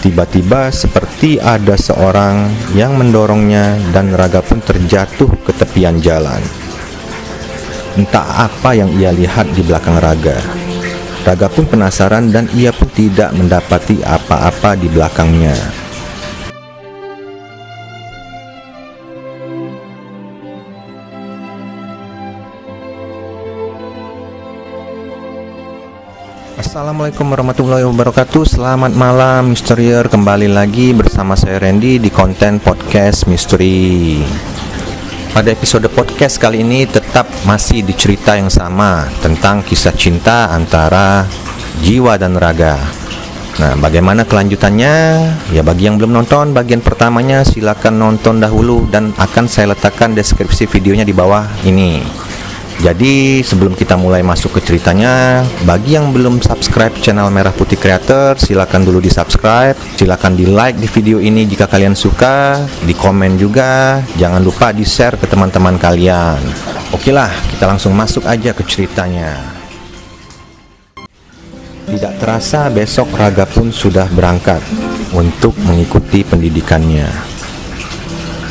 Tiba-tiba seperti ada seorang yang mendorongnya dan Raga pun terjatuh ke tepian jalan. Entah apa yang ia lihat di belakang Raga. Raga pun penasaran dan ia pun tidak mendapati apa-apa di belakangnya. Assalamualaikum warahmatullahi wabarakatuh. Selamat malam Misterier. Kembali lagi bersama saya Randy di konten podcast misteri. Pada episode podcast kali ini tetap masih di cerita yang sama tentang kisah cinta antara Jiwa dan Raga. Nah, bagaimana kelanjutannya? Ya, bagi yang belum nonton bagian pertamanya silakan nonton dahulu dan akan saya letakkan deskripsi videonya di bawah ini. Jadi sebelum kita mulai masuk ke ceritanya, bagi yang belum subscribe channel Merah Putih Creator, silakan dulu di subscribe, silakan di like di video ini jika kalian suka, di komen juga, jangan lupa di share ke teman-teman kalian. Oke lah, kita langsung masuk aja ke ceritanya. Tidak terasa besok Raga pun sudah berangkat untuk mengikuti pendidikannya.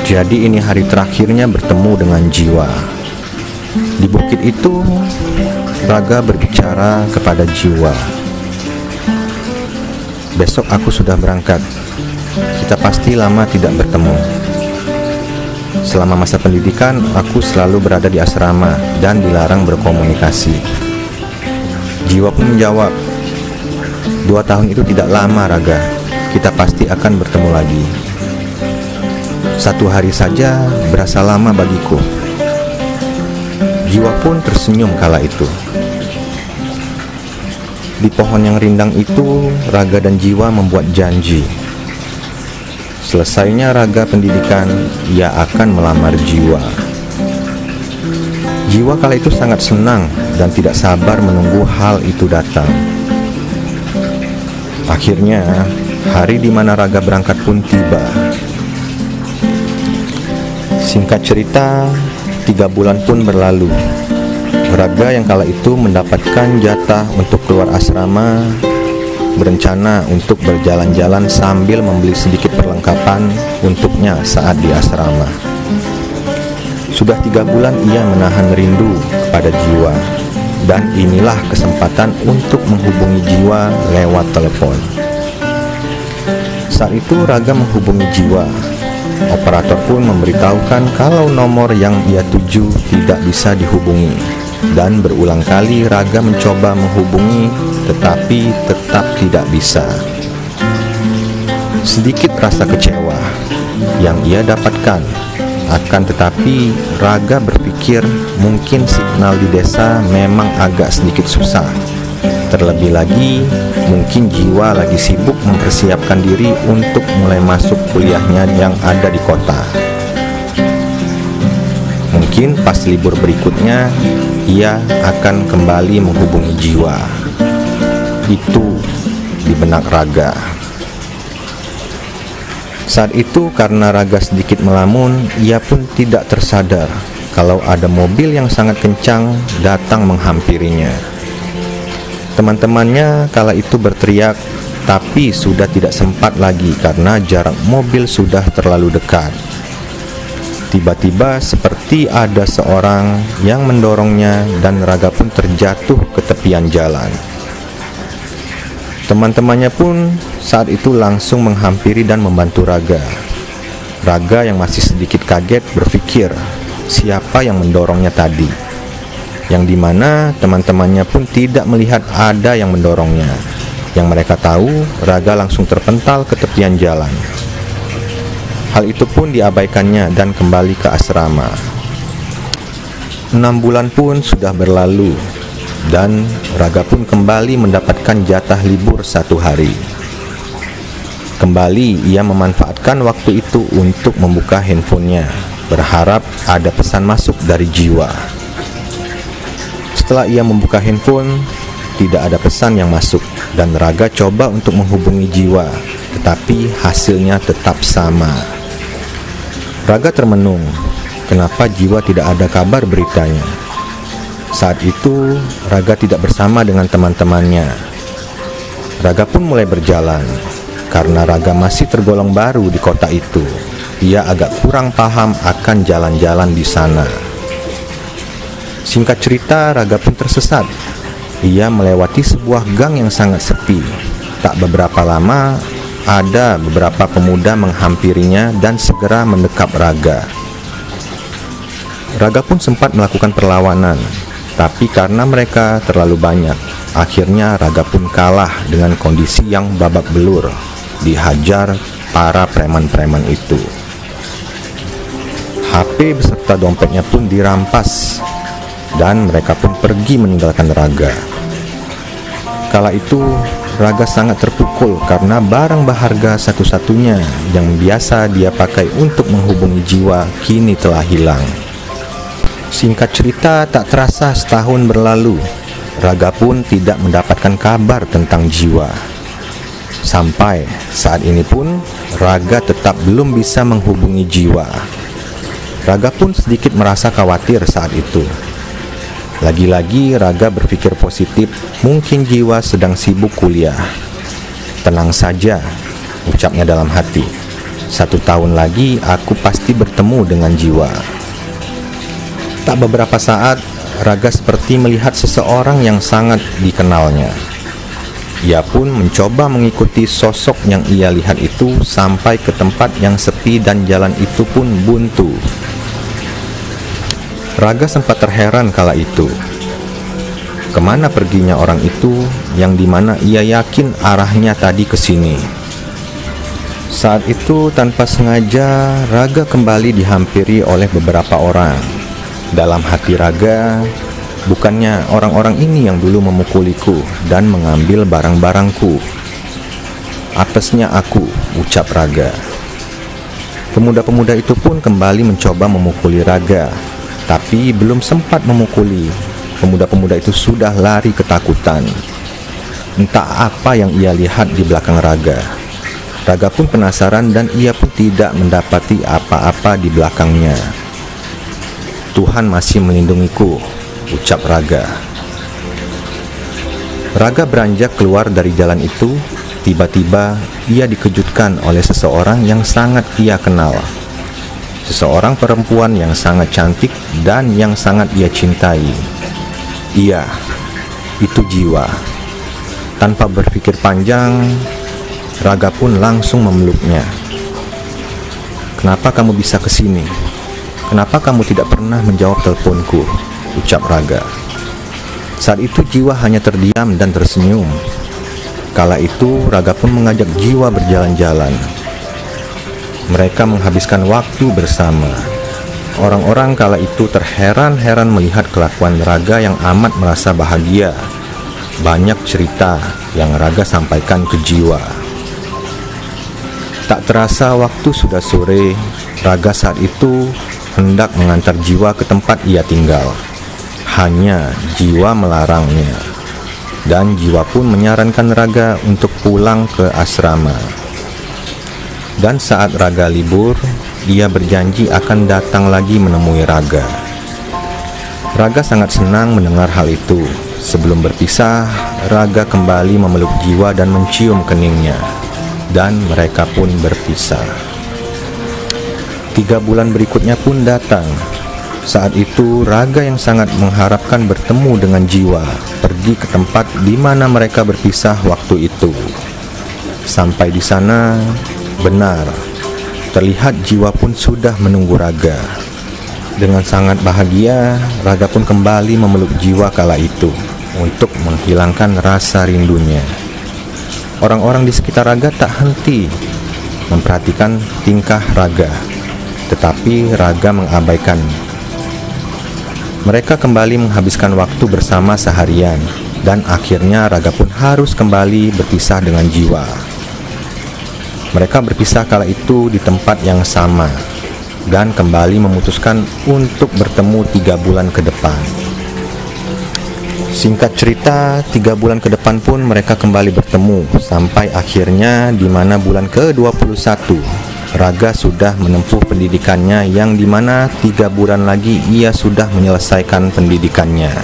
Jadi ini hari terakhirnya bertemu dengan Jiwa. Di bukit itu, Raga berbicara kepada Jiwa. Besok aku sudah berangkat. Kita pasti lama tidak bertemu. Selama masa pendidikan, aku selalu berada di asrama dan dilarang berkomunikasi. Jiwa pun menjawab, 2 tahun itu tidak lama, Raga. Kita pasti akan bertemu lagi. 1 hari saja berasa lama bagiku. Jiwa pun tersenyum kala itu. Di pohon yang rindang itu, Raga dan Jiwa membuat janji. Selesainya Raga pendidikan, ia akan melamar Jiwa. Jiwa kala itu sangat senang dan tidak sabar menunggu hal itu datang. Akhirnya, hari di mana Raga berangkat pun tiba. Singkat cerita, 3 bulan pun berlalu. Raga yang kala itu mendapatkan jatah untuk keluar asrama, berencana untuk berjalan-jalan sambil membeli sedikit perlengkapan untuknya saat di asrama. Sudah 3 bulan ia menahan rindu kepada Jiwa, dan inilah kesempatan untuk menghubungi Jiwa lewat telepon. Saat itu Raga menghubungi Jiwa. Operator pun memberitahukan kalau nomor yang ia tuju tidak bisa dihubungi, dan berulang kali Raga mencoba menghubungi tetapi tetap tidak bisa. Sedikit rasa kecewa yang ia dapatkan, akan tetapi Raga berpikir mungkin signal di desa memang agak sedikit susah. Terlebih lagi, mungkin Jiwa lagi sibuk mempersiapkan diri untuk mulai masuk kuliahnya yang ada di kota. Mungkin pas libur berikutnya, ia akan kembali menghubungi Jiwa. Itu di benak Raga. Saat itu karena Raga sedikit melamun, ia pun tidak tersadar kalau ada mobil yang sangat kencang datang menghampirinya. Teman-temannya kala itu berteriak, tapi sudah tidak sempat lagi karena jarak mobil sudah terlalu dekat. Tiba-tiba seperti ada seorang yang mendorongnya dan Raga pun terjatuh ke tepian jalan. Teman-temannya pun saat itu langsung menghampiri dan membantu Raga. Raga yang masih sedikit kaget berpikir, siapa yang mendorongnya tadi? Yang dimana teman-temannya pun tidak melihat ada yang mendorongnya. Yang mereka tahu, Raga langsung terpental ke tepian jalan. Hal itu pun diabaikannya dan kembali ke asrama. 6 bulan pun sudah berlalu, dan Raga pun kembali mendapatkan jatah libur 1 hari. Kembali ia memanfaatkan waktu itu untuk membuka handphonenya, berharap ada pesan masuk dari Jiwa. Setelah ia membuka handphone, tidak ada pesan yang masuk dan Raga coba untuk menghubungi Jiwa, tetapi hasilnya tetap sama. Raga termenung, kenapa Jiwa tidak ada kabar beritanya. Saat itu, Raga tidak bersama dengan teman-temannya. Raga pun mulai berjalan. karena Raga masih tergolong baru di kota itu. Ia agak kurang paham akan jalan-jalan di sana. Singkat cerita, Raga pun tersesat. Ia melewati sebuah gang yang sangat sepi. Tak beberapa lama, ada beberapa pemuda menghampirinya dan segera mendekap Raga. Raga pun sempat melakukan perlawanan, tapi karena mereka terlalu banyak, akhirnya Raga pun kalah dengan kondisi yang babak belur, dihajar para preman-preman itu. HP beserta dompetnya pun dirampas, dan mereka pun pergi meninggalkan Raga. Kala itu, Raga sangat terpukul karena barang berharga satu-satunya yang biasa dia pakai untuk menghubungi jiwa kini telah hilang. Singkat cerita, tak terasa setahun berlalu. Raga pun tidak mendapatkan kabar tentang jiwa. Sampai saat ini pun, Raga tetap belum bisa menghubungi jiwa. Raga pun sedikit merasa khawatir saat itu. Lagi-lagi Raga berpikir positif, mungkin jiwa sedang sibuk kuliah. Tenang saja, ucapnya dalam hati. 1 tahun lagi aku pasti bertemu dengan jiwa. Tak beberapa saat, Raga seperti melihat seseorang yang sangat dikenalnya. Ia pun mencoba mengikuti sosok yang ia lihat itu sampai ke tempat yang sepi dan jalan itu pun buntu. Raga sempat terheran kala itu. Kemana perginya orang itu yang dimana ia yakin arahnya tadi ke sini? Saat itu tanpa sengaja Raga kembali dihampiri oleh beberapa orang. Dalam hati Raga, bukannya orang-orang ini yang dulu memukuliku dan mengambil barang-barangku. Apesnya aku, ucap Raga. Pemuda-pemuda itu pun kembali mencoba memukuli Raga, tapi belum sempat memukuli. Pemuda-pemuda itu sudah lari ketakutan. Entah apa yang ia lihat di belakang Raga. Raga pun penasaran dan ia pun tidak mendapati apa-apa di belakangnya. Tuhan masih melindungiku, ucap Raga. Raga beranjak keluar dari jalan itu. Tiba-tiba ia dikejutkan oleh seseorang yang sangat ia kenal. Seseorang perempuan yang sangat cantik dan yang sangat ia cintai. Iya, itu jiwa. Tanpa berpikir panjang, Raga pun langsung memeluknya. Kenapa kamu bisa ke sini? Kenapa kamu tidak pernah menjawab teleponku? Ucap Raga. Saat itu jiwa hanya terdiam dan tersenyum. Kala itu Raga pun mengajak jiwa berjalan-jalan. Mereka menghabiskan waktu bersama. Orang-orang kala itu terheran-heran melihat kelakuan Raga yang amat merasa bahagia. Banyak cerita yang Raga sampaikan ke jiwa. Tak terasa waktu sudah sore. Raga saat itu hendak mengantar jiwa ke tempat ia tinggal. Hanya jiwa melarangnya. Dan jiwa pun menyarankan Raga untuk pulang ke asrama. Dan saat Raga libur, ia berjanji akan datang lagi menemui Raga. Raga sangat senang mendengar hal itu. Sebelum berpisah, Raga kembali memeluk jiwa dan mencium keningnya. Dan mereka pun berpisah. 3 bulan berikutnya pun datang. Saat itu Raga yang sangat mengharapkan bertemu dengan jiwa pergi ke tempat di mana mereka berpisah waktu itu. Sampai di sana, benar, terlihat jiwa pun sudah menunggu Raga. Dengan sangat bahagia, Raga pun kembali memeluk jiwa kala itu untuk menghilangkan rasa rindunya. Orang-orang di sekitar Raga tak henti memperhatikan tingkah Raga, tetapi Raga mengabaikan. Mereka kembali menghabiskan waktu bersama seharian, dan akhirnya Raga pun harus kembali berpisah dengan jiwa. Mereka berpisah kala itu di tempat yang sama, dan kembali memutuskan untuk bertemu 3 bulan ke depan. Singkat cerita, 3 bulan ke depan pun mereka kembali bertemu, sampai akhirnya di mana bulan ke-21, Raga sudah menempuh pendidikannya yang dimana 3 bulan lagi ia sudah menyelesaikan pendidikannya.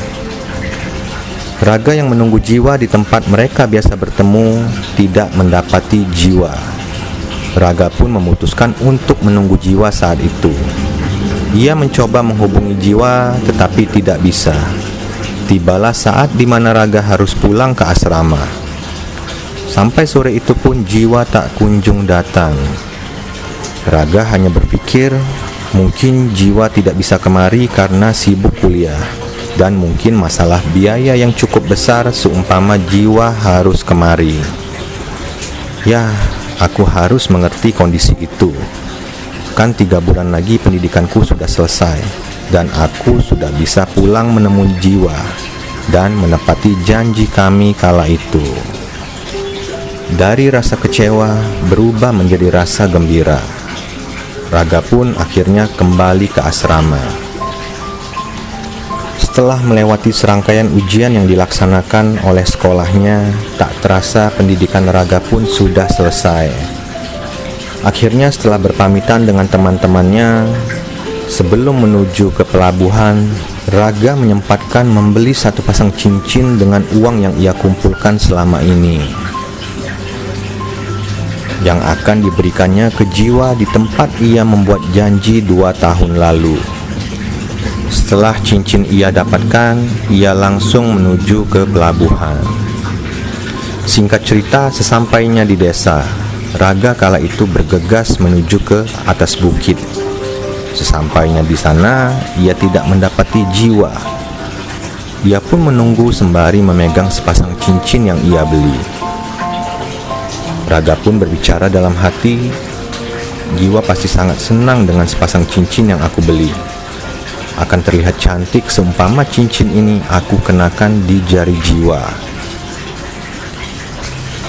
Raga yang menunggu jiwa di tempat mereka biasa bertemu tidak mendapati jiwa. Raga pun memutuskan untuk menunggu jiwa saat itu. Ia mencoba menghubungi jiwa tetapi tidak bisa. Tibalah saat di mana Raga harus pulang ke asrama. Sampai sore itu pun jiwa tak kunjung datang. Raga hanya berpikir mungkin jiwa tidak bisa kemari karena sibuk kuliah. Dan mungkin masalah biaya yang cukup besar seumpama jiwa harus kemari. Ya, aku harus mengerti kondisi itu. Kan 3 bulan lagi pendidikanku sudah selesai, dan aku sudah bisa pulang menemui jiwa dan menepati janji kami kala itu. Dari rasa kecewa berubah menjadi rasa gembira. Raga pun akhirnya kembali ke asrama. Setelah melewati serangkaian ujian yang dilaksanakan oleh sekolahnya, tak terasa pendidikan Raga pun sudah selesai. Akhirnya setelah berpamitan dengan teman-temannya, sebelum menuju ke pelabuhan, Raga menyempatkan membeli 1 pasang cincin dengan uang yang ia kumpulkan selama ini, yang akan diberikannya ke jiwa di tempat ia membuat janji 2 tahun lalu. Setelah cincin ia dapatkan, ia langsung menuju ke pelabuhan. Singkat cerita, sesampainya di desa, Raga kala itu bergegas menuju ke atas bukit. Sesampainya di sana, ia tidak mendapati jiwa. Ia pun menunggu sembari memegang sepasang cincin yang ia beli. Raga pun berbicara dalam hati, jiwa pasti sangat senang dengan sepasang cincin yang aku beli. Akan terlihat cantik seumpama cincin ini aku kenakan di jari jiwa.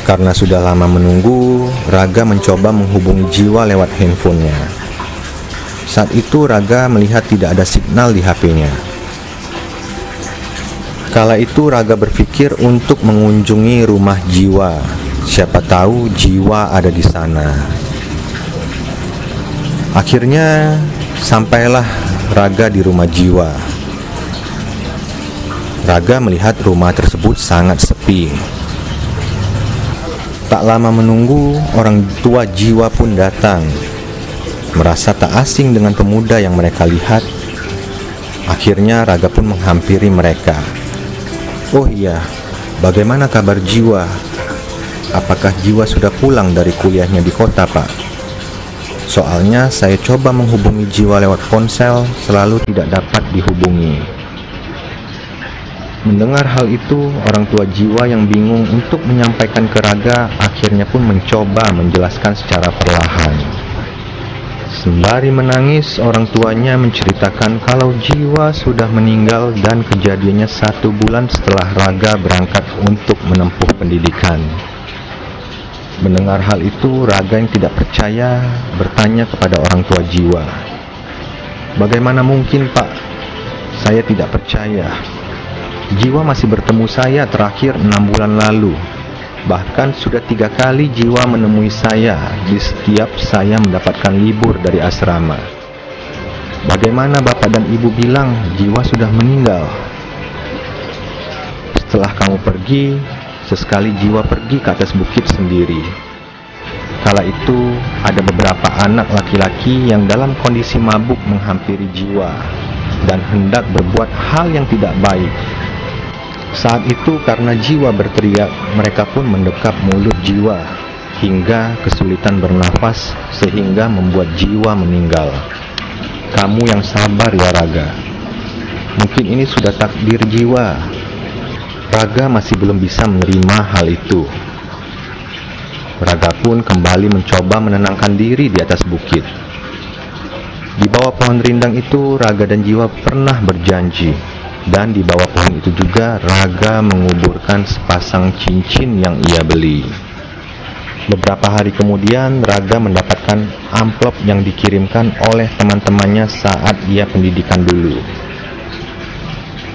Karena sudah lama menunggu, Raga mencoba menghubungi jiwa lewat handphonenya. Saat itu Raga melihat tidak ada signal di HP-nya. Kala itu Raga berpikir untuk mengunjungi rumah jiwa. Siapa tahu jiwa ada di sana. Akhirnya sampailah Raga di rumah jiwa. Raga melihat rumah tersebut sangat sepi. Tak lama menunggu, orang tua jiwa pun datang. Merasa tak asing dengan pemuda yang mereka lihat, akhirnya Raga pun menghampiri mereka. Oh iya, bagaimana kabar jiwa? Apakah jiwa sudah pulang dari kuliahnya di kota, Pak? Soalnya saya coba menghubungi jiwa lewat ponsel, selalu tidak dapat dihubungi. Mendengar hal itu, orang tua jiwa yang bingung untuk menyampaikan ke Raga akhirnya pun mencoba menjelaskan secara perlahan. Sembari menangis, orang tuanya menceritakan kalau jiwa sudah meninggal dan kejadiannya 1 bulan setelah Raga berangkat untuk menempuh pendidikan. Mendengar hal itu, Raga yang tidak percaya bertanya kepada orang tua jiwa. Bagaimana mungkin, Pak? Saya tidak percaya. Jiwa masih bertemu saya terakhir 6 bulan lalu. Bahkan sudah 3 kali jiwa menemui saya di setiap saya mendapatkan libur dari asrama. Bagaimana Bapak dan Ibu bilang jiwa sudah meninggal? Setelah kamu pergi, sesekali jiwa pergi ke atas bukit sendiri. Kala itu ada beberapa anak laki-laki yang dalam kondisi mabuk menghampiri jiwa dan hendak berbuat hal yang tidak baik. Saat itu karena jiwa berteriak, mereka pun mendekap mulut jiwa hingga kesulitan bernafas sehingga membuat jiwa meninggal. Kamu yang sabar ya Raga. Mungkin ini sudah takdir jiwa. Raga masih belum bisa menerima hal itu. Raga pun kembali mencoba menenangkan diri di atas bukit. Di bawah pohon rindang itu, Raga dan jiwa pernah berjanji. Dan di bawah pohon itu juga, Raga menguburkan sepasang cincin yang ia beli. Beberapa hari kemudian, Raga mendapatkan amplop yang dikirimkan oleh teman-temannya saat ia pendidikan dulu.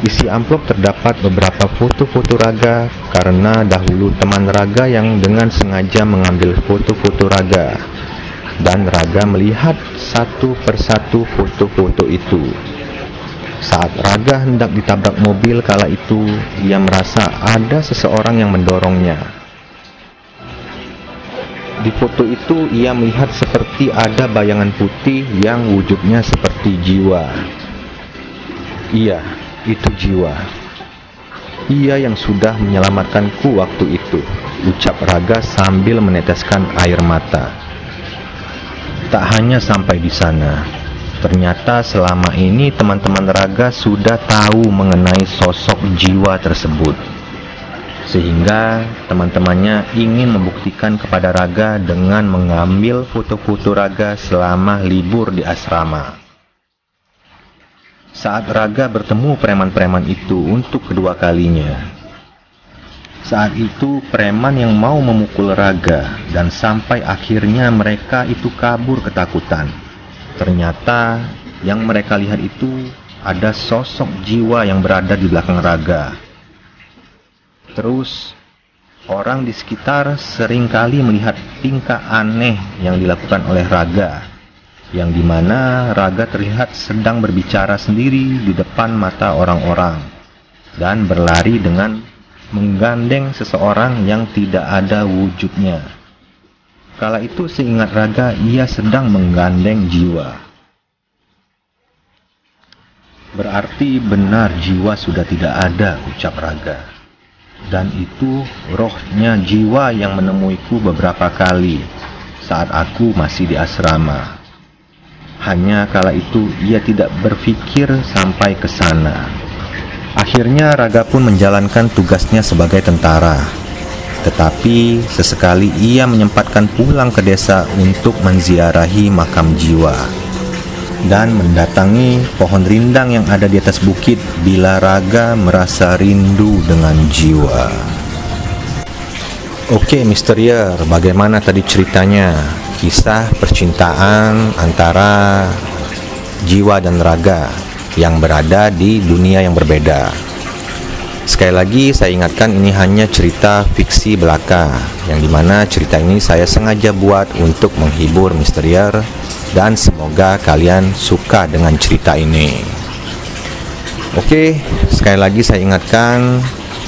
Isi amplop terdapat beberapa foto-foto Raga karena dahulu teman Raga yang dengan sengaja mengambil foto-foto Raga, dan Raga melihat satu persatu foto-foto itu. Saat Raga hendak ditabrak mobil kala itu, ia merasa ada seseorang yang mendorongnya. Di foto itu ia melihat seperti ada bayangan putih yang wujudnya seperti jiwa. Iya, itu jiwa. Ia yang sudah menyelamatkanku waktu itu, ucap Raga sambil meneteskan air mata. Tak hanya sampai di sana, ternyata selama ini teman-teman Raga sudah tahu mengenai sosok jiwa tersebut. Sehingga teman-temannya ingin membuktikan kepada Raga dengan mengambil foto-foto Raga selama libur di asrama. Saat Raga bertemu preman-preman itu untuk kedua kalinya. Saat itu preman yang mau memukul Raga dan sampai akhirnya mereka itu kabur ketakutan. Ternyata yang mereka lihat itu ada sosok jiwa yang berada di belakang Raga. Terus orang di sekitar seringkali melihat tingkah aneh yang dilakukan oleh Raga, yang dimana Raga terlihat sedang berbicara sendiri di depan mata orang-orang dan berlari dengan menggandeng seseorang yang tidak ada wujudnya. Kala itu seingat Raga ia sedang menggandeng jiwa. Berarti benar jiwa sudah tidak ada, ucap Raga. Dan itu rohnya jiwa yang menemuiku beberapa kali saat aku masih di asrama. Hanya kala itu ia tidak berpikir sampai ke sana. Akhirnya Raga pun menjalankan tugasnya sebagai tentara. Tetapi sesekali ia menyempatkan pulang ke desa untuk menziarahi makam jiwa dan mendatangi pohon rindang yang ada di atas bukit bila Raga merasa rindu dengan jiwa. Oke, Misterier, bagaimana tadi ceritanya? Kisah percintaan antara jiwa dan Raga yang berada di dunia yang berbeda. Sekali lagi saya ingatkan, ini hanya cerita fiksi belaka, yang dimana cerita ini saya sengaja buat untuk menghibur Misterier, dan semoga kalian suka dengan cerita ini. Oke, sekali lagi saya ingatkan,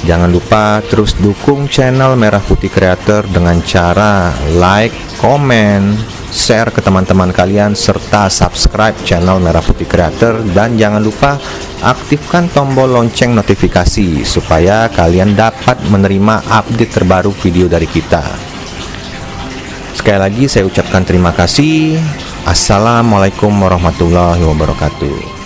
jangan lupa terus dukung channel Merah Putih Creator dengan cara like, komen, share ke teman-teman kalian, serta subscribe channel Merah Putih Creator. Dan jangan lupa aktifkan tombol lonceng notifikasi supaya kalian dapat menerima update terbaru video dari kita. Sekali lagi saya ucapkan terima kasih. Assalamualaikum warahmatullahi wabarakatuh.